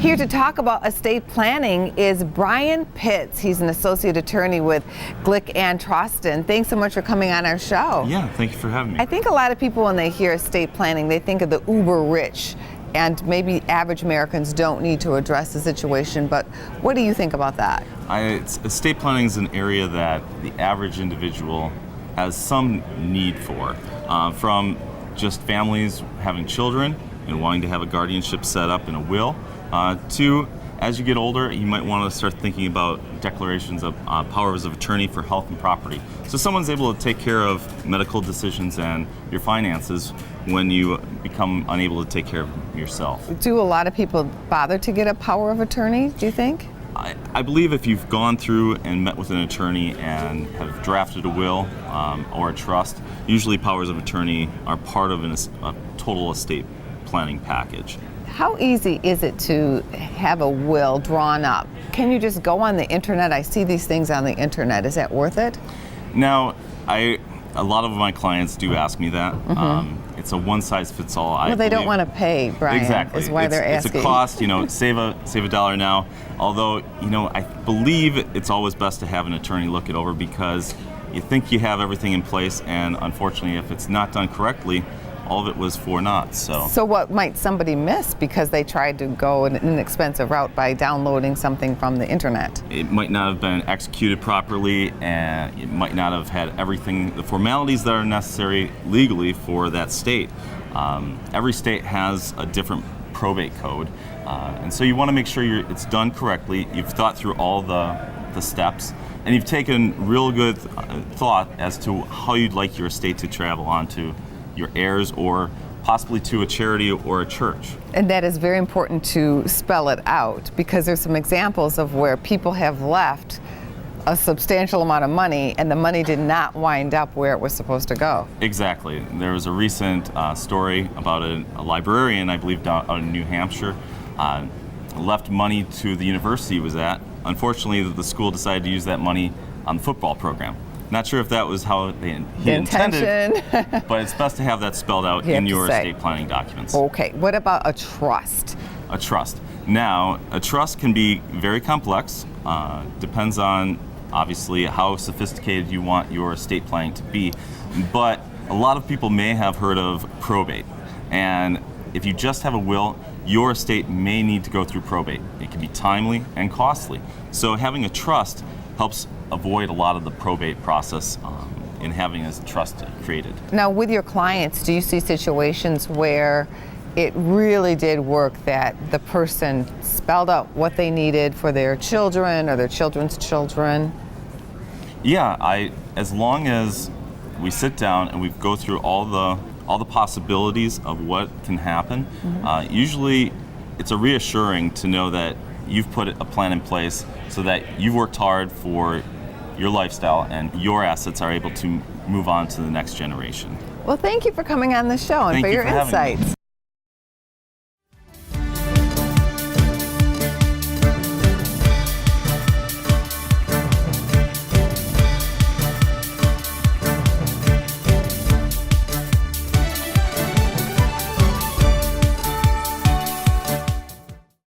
Here to talk about estate planning is Brian Pitts. He's an associate attorney with Glick and Troston. Thanks so much for coming on our show. Yeah, thank you for having me. I think a lot of people, when they hear estate planning, they think of the uber rich, and maybe average Americans don't need to address the situation, but what do you think about that? Estate planning is an area that the average individual has some need for, from just families having children and wanting to have a guardianship set up in a will, to, as you get older, you might want to start thinking about declarations of powers of attorney for health and property. So someone's able to take care of medical decisions and your finances when you become unable to take care of yourself. Do a lot of people bother to get a power of attorney, do you think? I believe if you've gone through and met with an attorney and have drafted a will or a trust, usually powers of attorney are part of a total estate planning package. How easy is it to have a will drawn up? Can you just go on the internet? I see these things on the internet. Is that worth it? Now, a lot of my clients do ask me that. Mm-hmm. It's a one-size-fits-all. Well, they don't want to pay, Brian. Exactly. Is why they're asking. It's a cost. Save a dollar now. Although, I believe it's always best to have an attorney look it over, because you think you have everything in place, and unfortunately, if it's not done correctly, all of it was for naught. So what might somebody miss because they tried to go an inexpensive route by downloading something from the internet? It might not have been executed properly, and it might not have had the formalities that are necessary legally for that state. Every state has a different probate code, and so you want to make sure it's done correctly. You've thought through all the steps, and you've taken real good thought as to how you'd like your estate to travel on to your heirs, or possibly to a charity or a church. And that is very important to spell it out, because there's some examples of where people have left a substantial amount of money and the money did not wind up where it was supposed to go. Exactly. There was a recent story about a librarian, I believe, out in New Hampshire, left money to the university he was at. Unfortunately, the school decided to use that money on the football program. Not sure if that was how he intended, but it's best to have that spelled out in your estate planning documents. Okay, what about a trust? A trust. Now, a trust can be very complex. Depends on, obviously, how sophisticated you want your estate planning to be. But a lot of people may have heard of probate. And if you just have a will, your estate may need to go through probate. It can be timely and costly. So having a trust helps avoid a lot of the probate process in having a trust created. Now, with your clients, do you see situations where it really did work, that the person spelled out what they needed for their children or their children's children? Yeah, as long as we sit down and we go through all the possibilities of what can happen, usually it's a reassuring to know that you've put a plan in place so that you've worked hard for your lifestyle and your assets are able to move on to the next generation. Well, thank you for coming on the show and for your insights.